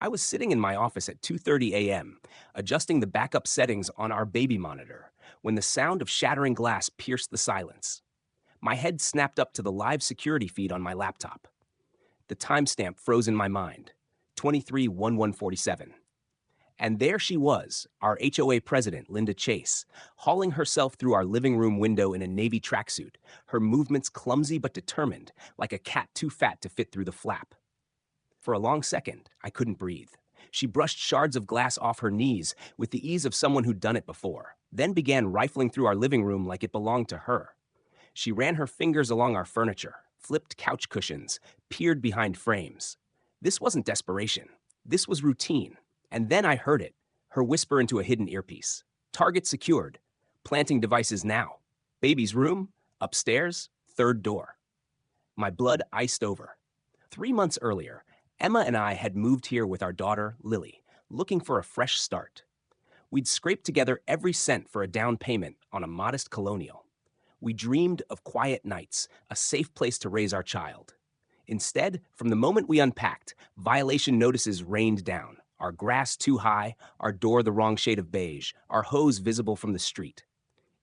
I was sitting in my office at 2:30 a.m., adjusting the backup settings on our baby monitor, when the sound of shattering glass pierced the silence. My head snapped up to the live security feed on my laptop. The timestamp froze in my mind, 23/1147. And there she was, our HOA president, Linda Chase, hauling herself through our living room window in a navy tracksuit, her movements clumsy but determined, like a cat too fat to fit through the flap. For a long second, I couldn't breathe. She brushed shards of glass off her knees with the ease of someone who'd done it before, then began rifling through our living room like it belonged to her. She ran her fingers along our furniture, flipped couch cushions, peered behind frames. This wasn't desperation. This was routine. And then I heard it, her whisper into a hidden earpiece. Target secured. Planting devices now. Baby's room, upstairs, third door. My blood iced over. 3 months earlier, Emma and I had moved here with our daughter, Lily, looking for a fresh start. We'd scraped together every cent for a down payment on a modest colonial. We dreamed of quiet nights, a safe place to raise our child. Instead, from the moment we unpacked, violation notices rained down. Our grass too high, our door the wrong shade of beige, our hose visible from the street.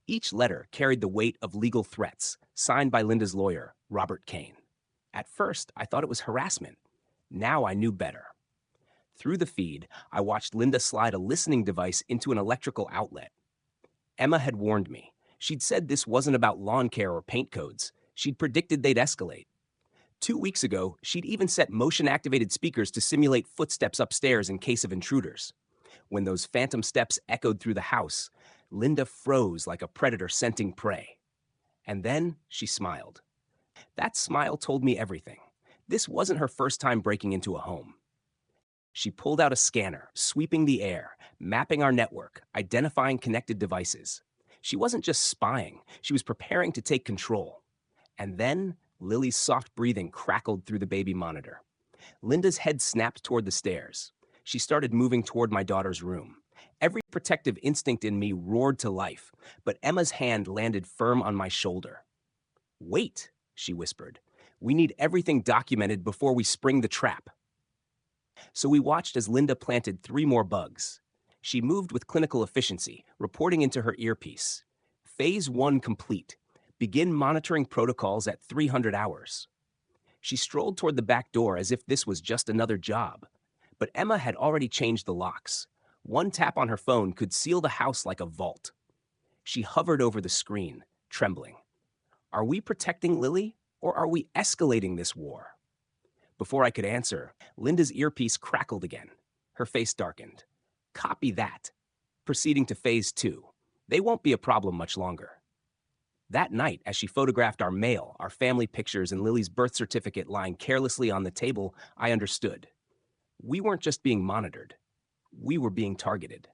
Each letter carried the weight of legal threats, signed by Linda's lawyer, Robert Kane. At first, I thought it was harassment. Now I knew better. Through the feed, I watched Linda slide a listening device into an electrical outlet. Emma had warned me. She'd said this wasn't about lawn care or paint codes. She'd predicted they'd escalate. 2 weeks ago, she'd even set motion-activated speakers to simulate footsteps upstairs in case of intruders. When those phantom steps echoed through the house, Linda froze like a predator scenting prey. And then she smiled. That smile told me everything. This wasn't her first time breaking into a home. She pulled out a scanner, sweeping the air, mapping our network, identifying connected devices. She wasn't just spying, she was preparing to take control. And then Lily's soft breathing crackled through the baby monitor. Linda's head snapped toward the stairs. She started moving toward my daughter's room. Every protective instinct in me roared to life, but Emma's hand landed firm on my shoulder. "Wait," she whispered. "We need everything documented before we spring the trap." So we watched as Linda planted 3 more bugs. She moved with clinical efficiency, reporting into her earpiece. Phase 1 complete. Begin monitoring protocols at 300 hours. She strolled toward the back door as if this was just another job. But Emma had already changed the locks. One tap on her phone could seal the house like a vault. She hovered over the screen, trembling. Are we protecting Lily, or are we escalating this war? Before I could answer, Linda's earpiece crackled again. Her face darkened. Copy that. Proceeding to phase 2. They won't be a problem much longer. That night, as she photographed our mail, our family pictures, and Lily's birth certificate lying carelessly on the table, I understood. We weren't just being monitored. We were being targeted.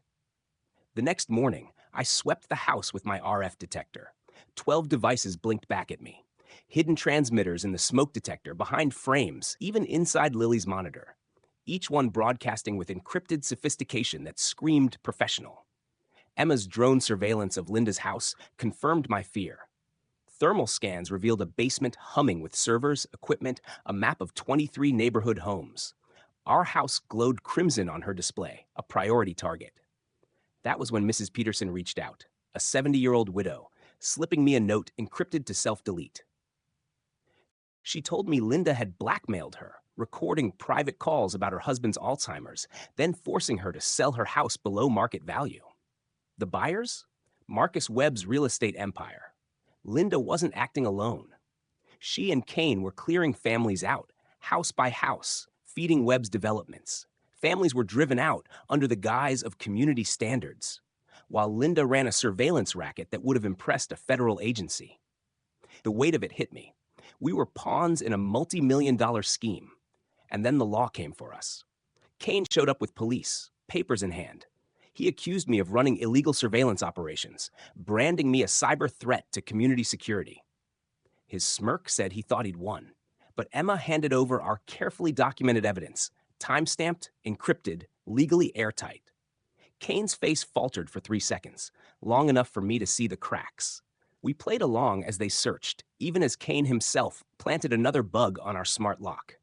The next morning, I swept the house with my RF detector. 12 devices blinked back at me. Hidden transmitters in the smoke detector, behind frames, even inside Lily's monitor. Each one broadcasting with encrypted sophistication that screamed professional. Emma's drone surveillance of Linda's house confirmed my fear. Thermal scans revealed a basement humming with servers, equipment, a map of 23 neighborhood homes. Our house glowed crimson on her display, a priority target. That was when Mrs. Peterson reached out, a 70-year-old widow, slipping me a note encrypted to self-delete. She told me Linda had blackmailed her, recording private calls about her husband's Alzheimer's, then forcing her to sell her house below market value. The buyers? Marcus Webb's real estate empire. Linda wasn't acting alone. She and Kane were clearing families out, house by house, feeding Webb's developments. Families were driven out under the guise of community standards, while Linda ran a surveillance racket that would have impressed a federal agency. The weight of it hit me. We were pawns in a multi-million-dollar scheme. And then the law came for us. Kane showed up with police, papers in hand. He accused me of running illegal surveillance operations, branding me a cyber threat to community security. His smirk said he thought he'd won, but Emma handed over our carefully documented evidence, time-stamped, encrypted, legally airtight. Kane's face faltered for 3 seconds, long enough for me to see the cracks. We played along as they searched, even as Kane himself planted another bug on our smart lock.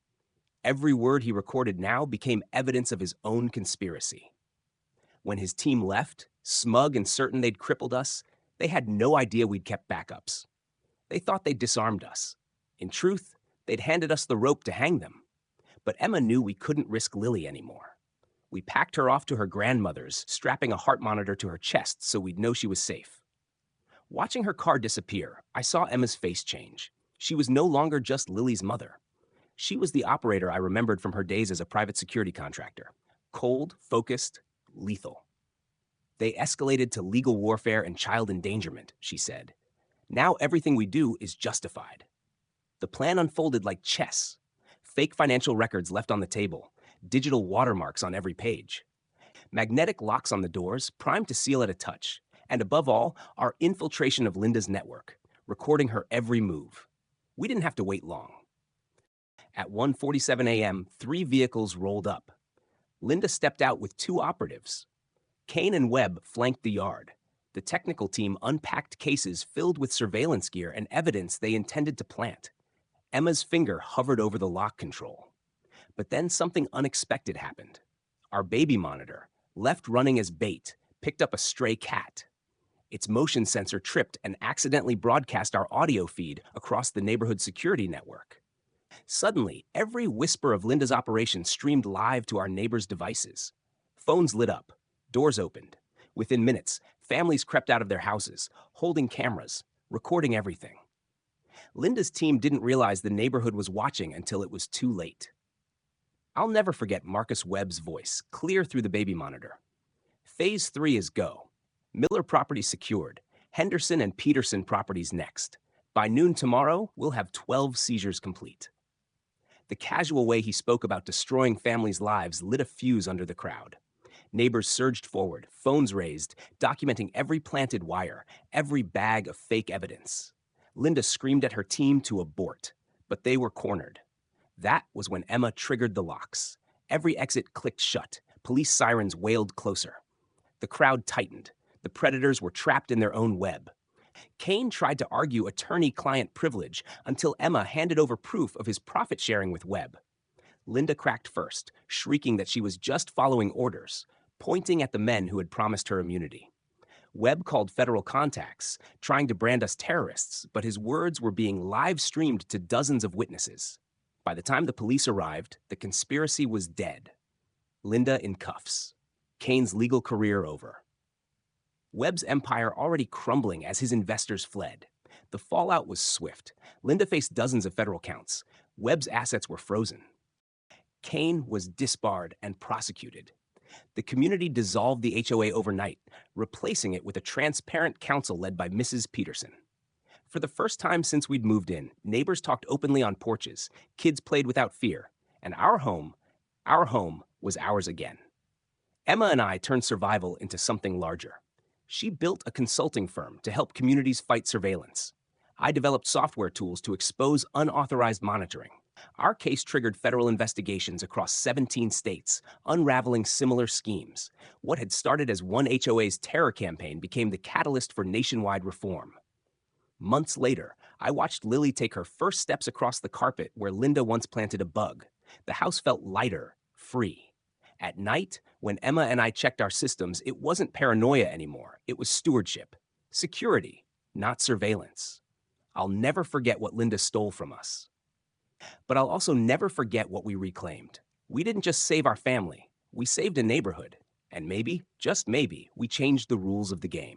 Every word he recorded now became evidence of his own conspiracy. When his team left, smug and certain they'd crippled us, they had no idea we'd kept backups. They thought they'd disarmed us. In truth, they'd handed us the rope to hang them. But Emma knew we couldn't risk Lily anymore. We packed her off to her grandmother's, strapping a heart monitor to her chest so we'd know she was safe. Watching her car disappear, I saw Emma's face change. She was no longer just Lily's mother. She was the operator I remembered from her days as a private security contractor. Cold, focused, lethal. They escalated to legal warfare and child endangerment, she said. Now everything we do is justified. The plan unfolded like chess. Fake financial records left on the table, digital watermarks on every page. Magnetic locks on the doors, primed to seal at a touch. And above all, our infiltration of Linda's network, recording her every move. We didn't have to wait long. At 1:47 a.m., 3 vehicles rolled up. Linda stepped out with 2 operatives. Kane and Webb flanked the yard. The technical team unpacked cases filled with surveillance gear and evidence they intended to plant. Emma's finger hovered over the lock control. But then something unexpected happened. Our baby monitor, left running as bait, picked up a stray cat. Its motion sensor tripped and accidentally broadcast our audio feed across the neighborhood security network. Suddenly, every whisper of Linda's operation streamed live to our neighbors' devices. Phones lit up, doors opened. Within minutes, families crept out of their houses, holding cameras, recording everything. Linda's team didn't realize the neighborhood was watching until it was too late. I'll never forget Marcus Webb's voice, clear through the baby monitor. Phase 3 is go. Miller properties secured. Henderson and Peterson properties next. By noon tomorrow, we'll have 12 seizures complete. The casual way he spoke about destroying families' lives lit a fuse under the crowd. Neighbors surged forward, phones raised, documenting every planted wire, every bag of fake evidence. Linda screamed at her team to abort, but they were cornered. That was when Emma triggered the locks. Every exit clicked shut. Police sirens wailed closer. The crowd tightened. The predators were trapped in their own web. Kane tried to argue attorney-client privilege until Emma handed over proof of his profit-sharing with Webb. Linda cracked first, shrieking that she was just following orders, pointing at the men who had promised her immunity. Webb called federal contacts, trying to brand us terrorists, but his words were being live-streamed to dozens of witnesses. By the time the police arrived, the conspiracy was dead. Linda in cuffs. Kane's legal career over. Webb's empire already crumbling as his investors fled. The fallout was swift. Linda faced dozens of federal counts. Webb's assets were frozen. Kane was disbarred and prosecuted. The community dissolved the HOA overnight, replacing it with a transparent council led by Mrs. Peterson. For the first time since we'd moved in, neighbors talked openly on porches, kids played without fear, and our home was ours again. Emma and I turned survival into something larger. She built a consulting firm to help communities fight surveillance. I developed software tools to expose unauthorized monitoring. Our case triggered federal investigations across 17 states, unraveling similar schemes. What had started as one HOA's terror campaign became the catalyst for nationwide reform. Months later, I watched Lily take her first steps across the carpet where Linda once planted a bug. The house felt lighter, free. At night, when Emma and I checked our systems, it wasn't paranoia anymore. It was stewardship. Security, not surveillance. I'll never forget what Linda stole from us. But I'll also never forget what we reclaimed. We didn't just save our family. We saved a neighborhood. And maybe, just maybe, we changed the rules of the game.